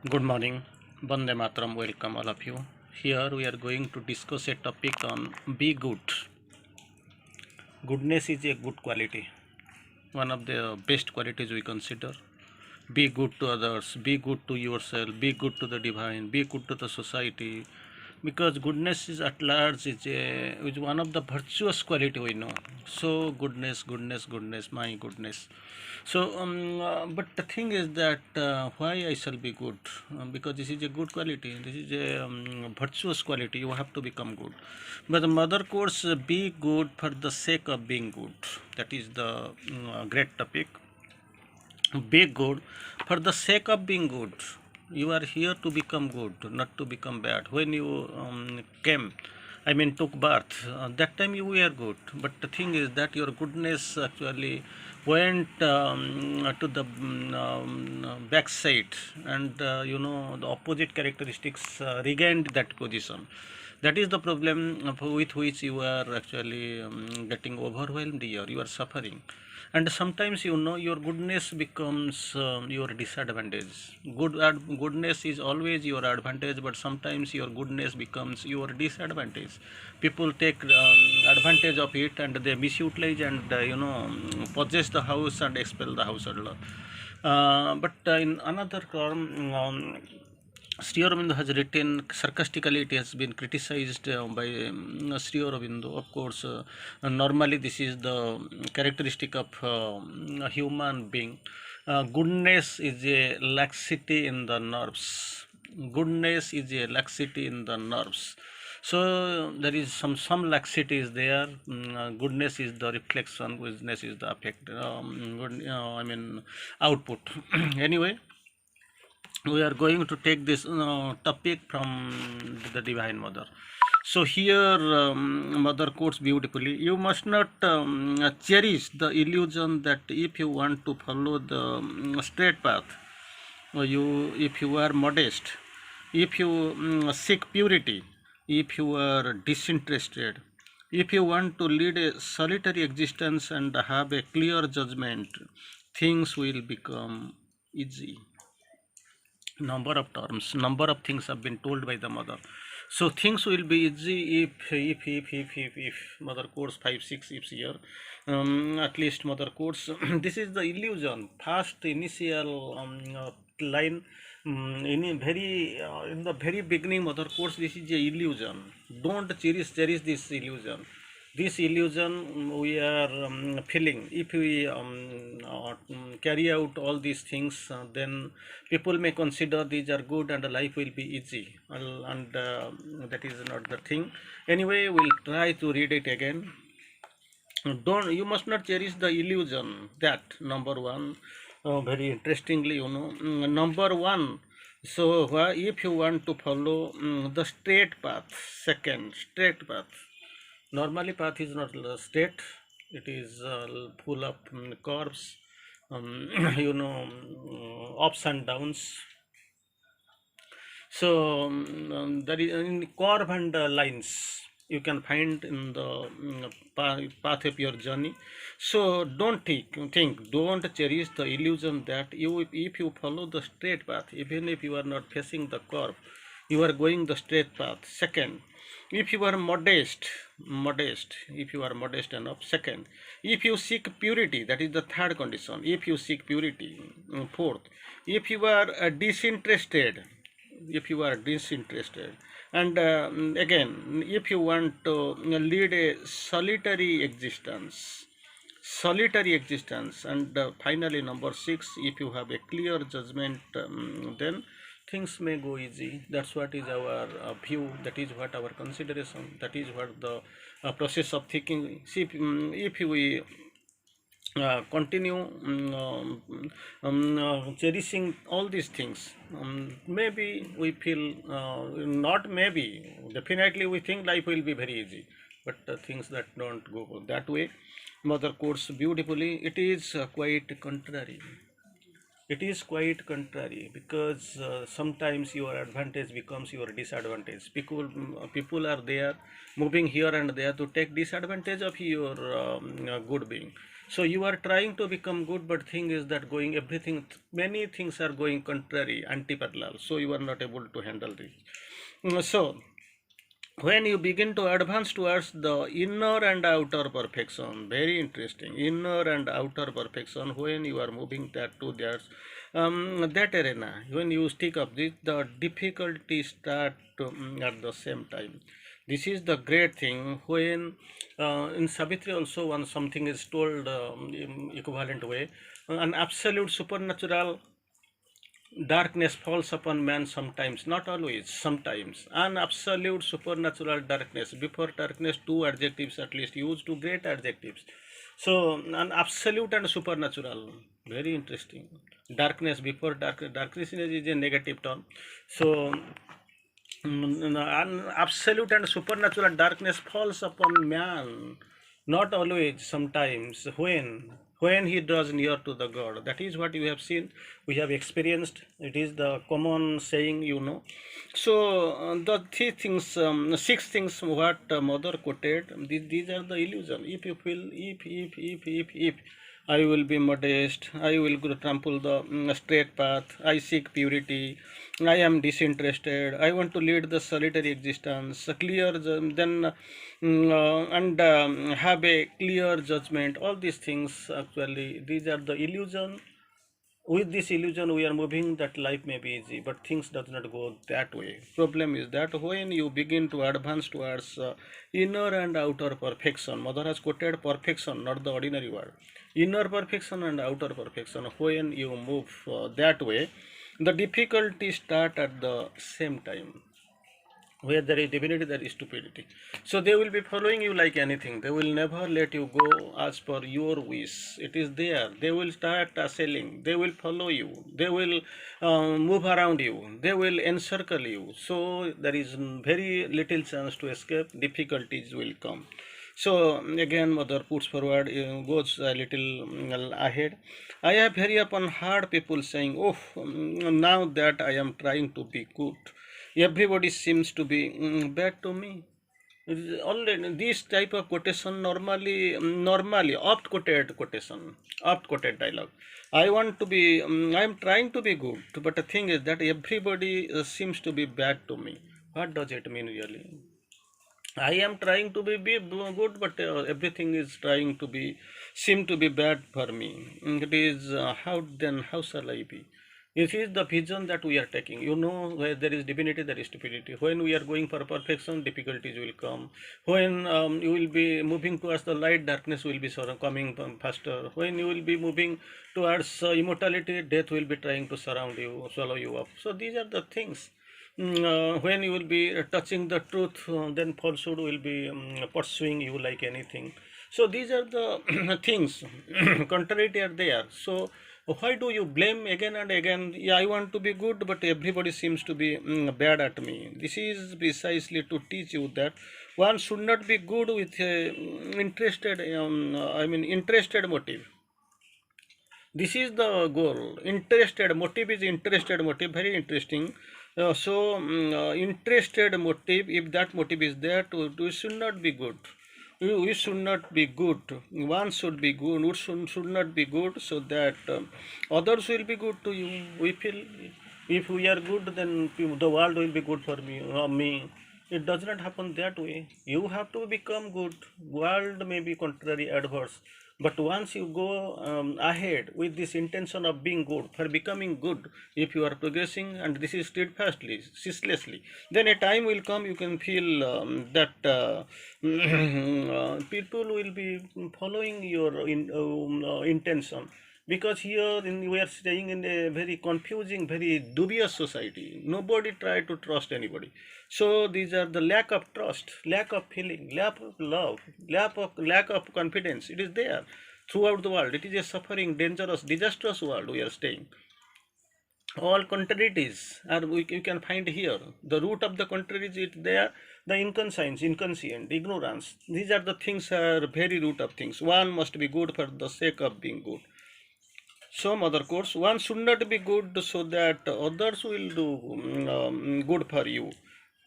Good morning, Bande Matram, welcome all of you. Here we are going to discuss a topic on be good. Goodness is a good quality, one of the best qualities we consider. Be good to others, be good to yourself, be good to the divine, be good to the society, because goodness is at large is one of the virtuous quality we know. So goodness, my goodness. So but the thing is that why I shall be good, because this is a good quality, this is a virtuous quality, you have to become good. But the mother course, be good for the sake of being good, that is the great topic. Be good for the sake of being good. You are here to become good, not to become bad. When you came, I mean took birth, that time you were good, but the thing is that your goodness actually went to the backside, and the opposite characteristics regained that position. That is the problem with which you are actually getting overwhelmed here, you are suffering. And sometimes your goodness becomes your disadvantage. Goodness is always your advantage, but sometimes your goodness becomes your disadvantage. People take advantage of it, and they misutilize, and possess the house and expel the householder. But in another term, Sri Aurobindo has written sarcastically, it has been criticized by Sri Aurobindo. Of course, normally this is the characteristic of a human being. Goodness is a laxity in the nerves. Goodness is a laxity in the nerves. So there is some laxity is there. Goodness is the reflection. Goodness is the effect. I mean output. Anyway, we are going to take this topic from the divine mother. So here mother quotes beautifully, you must not cherish the illusion that if you want to follow the straight path, or if you are modest, if you seek purity, if you are disinterested, if you want to lead a solitary existence and have a clear judgment, things will become easy. Number of things have been told by the mother. So things will be easy if mother quotes 5 6 ifs here. At least mother quotes this is the illusion, first initial line. In the very beginning mother quotes, this is a illusion. Don't cherish this illusion. This illusion we are feeling. If we carry out all these things, then people may consider these are good and life will be easy. And that is not the thing. Anyway, we'll try to read it again. Don't, you must not cherish the illusion that, number one, very interestingly, number one. So if you want to follow the straight path, second straight path. Normally path is not straight, it is full of curves, ups and downs. So there is in curve and lines you can find in the path of your journey. So don't don't cherish the illusion that if you follow the straight path, even if you are not facing the curve, you are going the straight path. Second, if you are modest, if you are modest enough. Second, if you seek purity, that is the third condition. If you seek purity. Fourth, if you are disinterested, and again, if you want to lead a solitary existence, and finally number 6, if you have a clear judgment, then things may go easy. That's what is our view, that is what our consideration, that is what the process of thinking. See, if we continue cherishing all these things, maybe we feel, not maybe, definitely we think life will be very easy, but things that don't go that way. Mother quotes beautifully, it is quite contrary. It is quite contrary, because sometimes your advantage becomes your disadvantage. People are there moving here and there to take disadvantage of your good being. So you are trying to become good, but thing is that many things are going contrary, anti-parallel. So you are not able to handle this. So when you begin to advance towards the inner and outer perfection, very interesting, inner and outer perfection, when you are moving that to that arena, when you stick up this, the difficulty start at the same time. This is the great thing when in Savitri also one something is told in equivalent way, an absolute supernatural darkness falls upon man sometimes, not always, sometimes. An absolute supernatural darkness. Before darkness, two adjectives at least used, two great adjectives. So, an absolute and supernatural. Very interesting. Darkness before darkness is a negative term. So, an absolute and supernatural darkness falls upon man, not always, sometimes, when he draws near to the God. That is what we have seen, we have experienced. It is the common saying, So the three things, six things what mother quoted, these are the illusion. If you feel, if I will be modest, I will trample the straight path, I seek purity, I am disinterested, I want to lead the solitary existence, clear, then and have a clear judgment. All these things, actually, these are the illusion. With this illusion we are moving that life may be easy, but things does not go that way. Problem is that when you begin to advance towards inner and outer perfection, mother has quoted perfection, not the ordinary word, inner perfection and outer perfection, when you move that way, the difficulties start at the same time. Where there is divinity, there is stupidity. So they will be following you like anything. They will never let you go as per your wish. It is there. They will start assailing. They will follow you. They will move around you. They will encircle you. So there is very little chance to escape. Difficulties will come. So again, mother puts forward, goes a little ahead. I have very often heard people saying, "Oh, now that I am trying to be good, everybody seems to be bad to me." Already this type of quotation normally oft quoted quotation, oft quoted dialogue. I want to be, I am trying to be good, but the thing is that everybody seems to be bad to me. What does it mean really? I am trying to be good, but everything is trying to be, seem to be bad for me. It is how then? How shall I be? It is the vision that we are taking. Where there is divinity, there is stupidity. When we are going for perfection, difficulties will come. When you will be moving towards the light, darkness will be sort of coming faster. When you will be moving towards immortality, death will be trying to surround you, swallow you up. So these are the things. When you will be touching the truth, then falsehood will be pursuing you like anything. So these are the things. Contrary are there. So why do you blame again and again? Yeah, I want to be good, but everybody seems to be bad at me. This is precisely to teach you that one should not be good with interested motive. This is the goal. Interested motive is interested motive, very interesting. Interested motive, if that motive is there, we should not be good. We should not be good. One should be good, we should not be good, so that others will be good to you. We feel if we are good, then the world will be good for me. It does not happen that way. You have to become good. World may be contrary, adverse, but once you go ahead with this intention of being good, for becoming good, if you are progressing, and this is steadfastly, ceaselessly, then a time will come you can feel that people will be following your intention. Because here we are staying in a very confusing, very dubious society. Nobody try to trust anybody. So these are the lack of trust, lack of feeling, lack of love, lack of confidence. It is there throughout the world. It is a suffering, dangerous, disastrous world we are staying. All contrarieties are you can find here. The root of the contraries is there. The inconscient, ignorance. These are the things are very root of things. One must be good for the sake of being good. Some other course, one should not be good so that others will do good for you.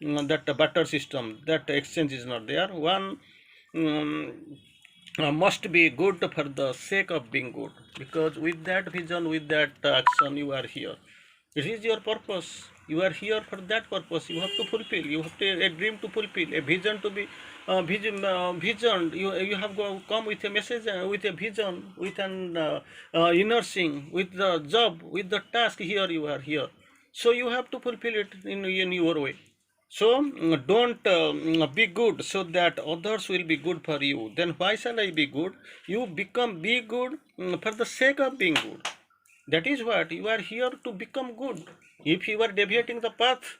That barter system, that exchange is not there. One um, must be good for the sake of being good, because with that vision, with that action, you are here. It is your purpose. You are here for that purpose. You have to fulfill. You have to, a dream to fulfill, a vision to be vision. You have come with a message, with a vision, with an inner thing, with the job, with the task. Here you are here, so you have to fulfill it in your way. So don't be good so that others will be good for you. Then why shall I be good? You be good for the sake of being good. That is what you are here to become good. If you are deviating the path,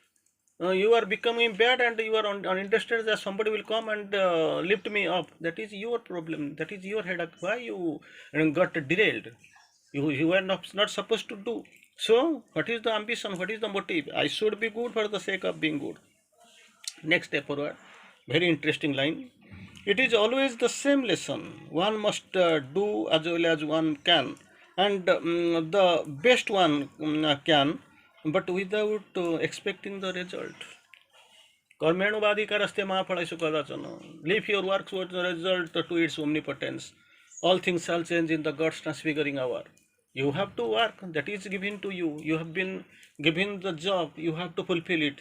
you are becoming bad, and you are uninterested that somebody will come and lift me up. That is your problem. That is your headache. Why you got derailed? You are not supposed to do. So what is the ambition? What is the motive? I should be good for the sake of being good. Next step forward, very interesting line. It is always the same lesson. One must do as well as one can, and the best one can, but without expecting the result. कर्मेणुवादी का रस्ते महाफल कदाचन. Leave your works with the result to its omnipotence. All things shall change in the God's transfiguring hour. You have to work, that is given to you. You have been given the job, you have to fulfill it.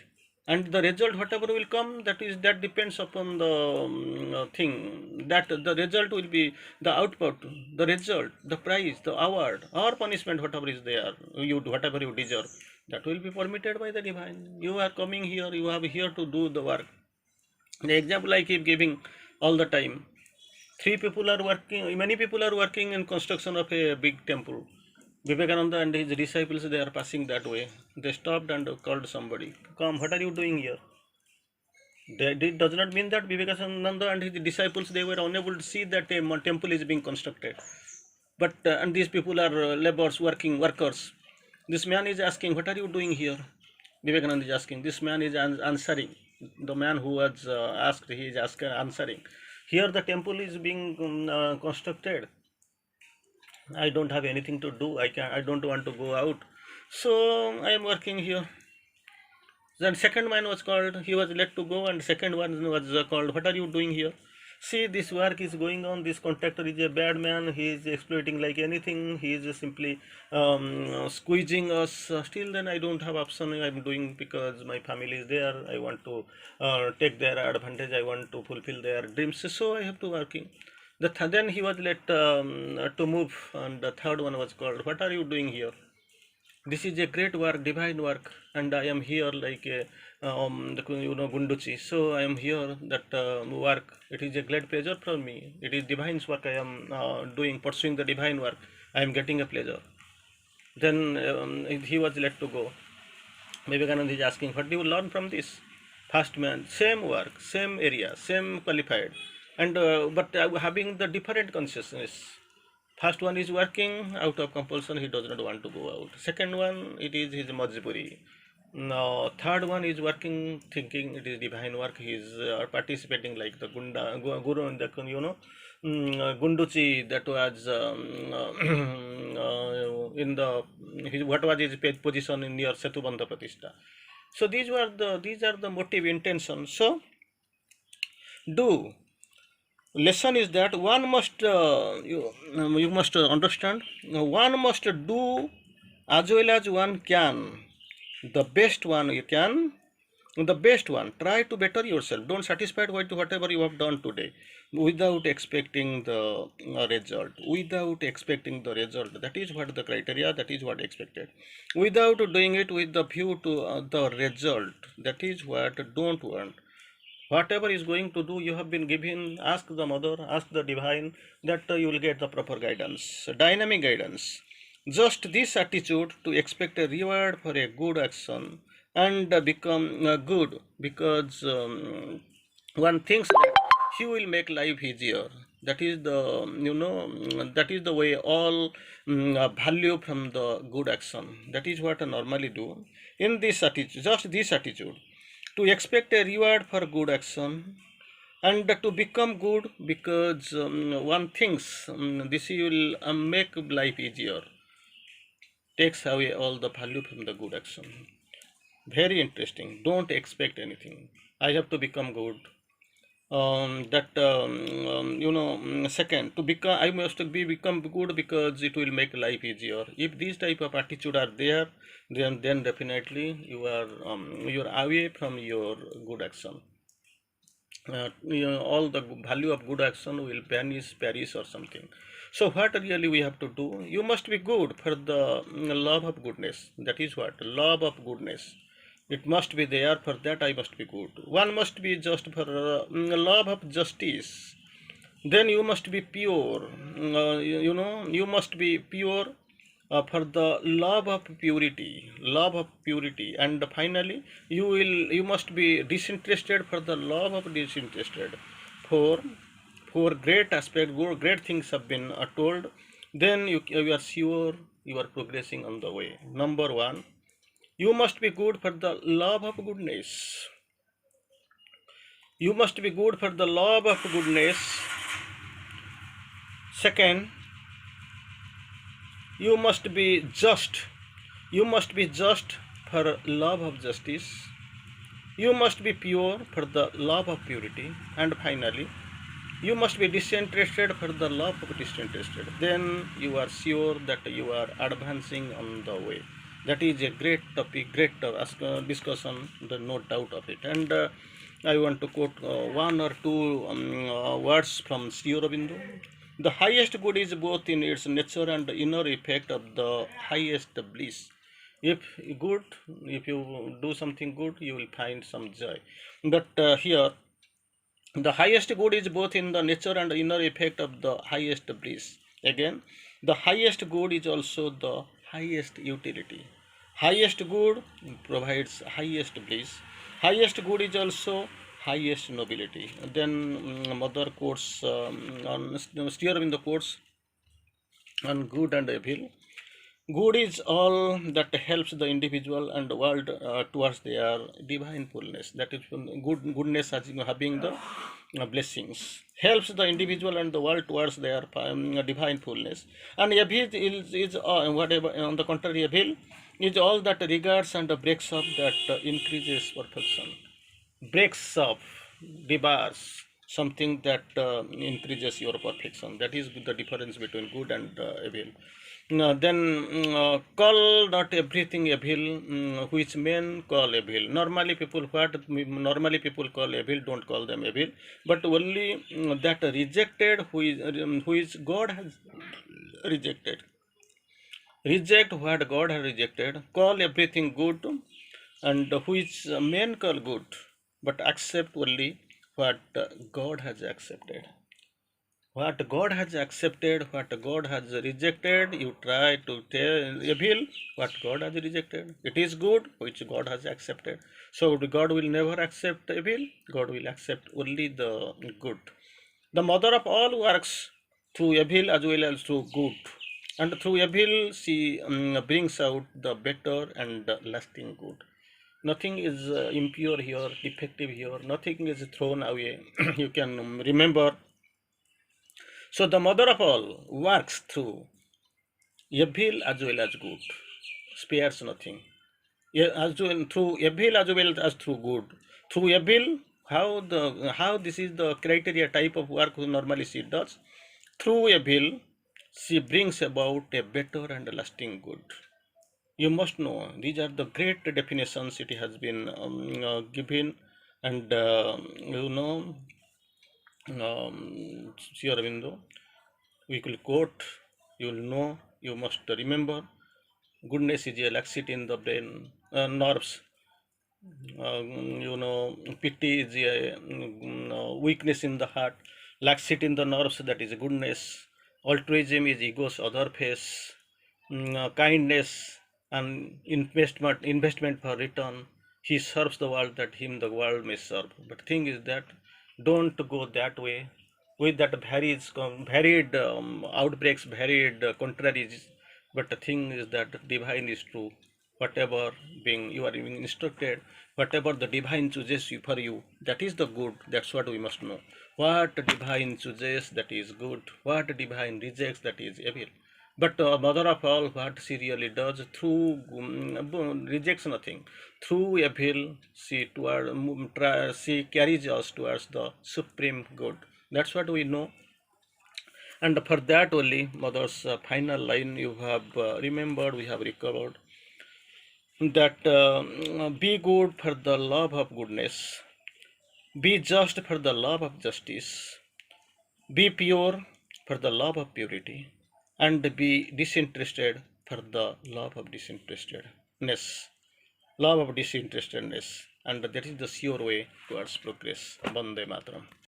And the result, whatever will come, that depends upon the thing. That the result will be the output, the result, the prize, the award, or punishment, whatever is there, whatever you deserve, that will be permitted by the divine. You are coming here, you are here to do the work. The example I keep giving all the time. Many people are working in construction of a big temple. Vivekananda and his disciples, they are passing that way. They stopped and called somebody. Come, what are you doing here? That does not mean that Vivekananda and his disciples, they were unable to see that a temple is being constructed. But and these people are laborers, workers. This man is asking, what are you doing here? Vivekananda is asking. This man is answering. The man who was asked, he is answering. Here the temple is being constructed. I don't have anything to do. I don't want to go out. So I am working here. Then second man was called. He was let to go, and second one was called. What are you doing here? See, this work is going on. This contractor is a bad man. He is exploiting like anything. He is simply squeezing us. Still, then I don't have option. I am doing because my family is there. I want to take their advantage. I want to fulfill their dreams. So I have to working. Then he was let to move, and the third one was called. What are you doing here? This is a great work, divine work, and I am here like a Gunduchi. So I am here that work. It is a great pleasure for me. It is divine's work. I am doing, pursuing the divine work. I am getting a pleasure. Then he was let to go. Vivekananda is asking, what do you learn from this? First man, same work, same area, same qualified, and but having the different consciousness. First one is working out of compulsion, he does not want to go out. Second one, it is his majburi. Now, third one is working, thinking it is divine work. He is participating like the Guru in the, Gunduchi, that was in the what was his position in your Setubandha Pratishtha. So these are the motive intention. So do lesson is that one must you must understand, one must do as well as one can. The best one you can, the best one, try to better yourself. Don't satisfied with whatever you have done today without expecting the result. That is what the criteria, that is what expected, without doing it with the view to the result. That is what don't want. Whatever is going to do, you have been given. Ask the mother, ask the divine, that you will get the proper guidance, dynamic guidance. Just this attitude to expect a reward for a good action and become good, because one thinks that he will make life easier. That is the that is the way all value from the good action. That is what I normally do. In this attitude, just this attitude, to expect a reward for good action and to become good, because one thinks this will make life easier, takes away all the value from the good action. Very interesting. Don't expect anything. I have to become good. second, to become, I must become good because it will make life easier. If these type of attitude are there, then definitely you are away from your good action. All the value of good action will vanish, perish, or something. So what really we have to do? You must be good for the love of goodness. That is what love of goodness. It must be there. For that I must be good. One must be just for love of justice. Then you must be pure. You must be pure for the love of purity. And finally you must be disinterested for the love of disinterested. For for great aspect, great things have been told. Then you are sure you are progressing on the way. Number one, you must be good for the love of goodness. You must be good for the love of goodness. Second, you must be just. You must be just for love of justice. You must be pure for the love of purity. And finally, you must be disinterested for the love of disinterested. Then you are sure that you are advancing on the way. That is a great topic, great discussion, no doubt of it. And I want to quote one or two words from Sri Aurobindo. The highest good is both in its nature and inner effect of the highest bliss. If good, if you do something good, you will find some joy. But here, the highest good is both in the nature and inner effect of the highest bliss. Again, the highest good is also the highest utility. Highest good provides highest bliss. Highest good is also highest nobility. Then Mother quotes on steer in the quotes on good and evil. Good is all that helps the individual and the world towards their divine fullness. That is goodness as having the blessings. Helps the individual and the world towards their divine fullness. And evil is whatever, on the contrary, evil is all that regards and breaks up that increases perfection. Breaks up, debars, something that increases your perfection. That is the difference between good and evil. Then call not everything evil, which men call evil. Normally people call evil, don't call them evil, but only that rejected, who is God has rejected. Reject what God has rejected. Call everything good, and which men call good, but accept only what God has accepted. What God has accepted, what God has rejected, you try to tell evil what God has rejected. It is good which God has accepted. So God will never accept evil, God will accept only the good. The mother of all works through evil as well as through good. And through evil, she brings out the better and lasting good. Nothing is impure here, defective here, nothing is thrown away. You can remember. So the mother of all works through evil as well as good, spares nothing. As well, through evil as well as through good. Through evil, how this is the criteria type of work normally she does. Through evil, she brings about a better and lasting good. You must know these are the great definitions it has been given, and Sri Aurobindo, we will quote, you will know, you must remember. Goodness is a laxity in the brain, nerves. Pity is a weakness in the heart. Laxity in the nerves, that is goodness. Altruism is ego's other face. Kindness and investment for return. He serves the world that him the world may serve. But thing is that don't go that way with that varied outbreaks, varied contraries. But the thing is that divine is true. Whatever being you are being instructed, whatever the divine chooses for you, that is the good. That's what we must know. What divine chooses, that is good. What divine rejects, that is evil. But mother of all, what she really does through rejects nothing. Through evil, she carries us towards the supreme good. That's what we know. And for that only, mother's final line you have remembered, we have recovered that be good for the love of goodness, be just for the love of justice, be pure for the love of purity, and be disinterested for the love of disinterestedness. Love of disinterestedness. And that is the sure way towards progress. Bande Matram.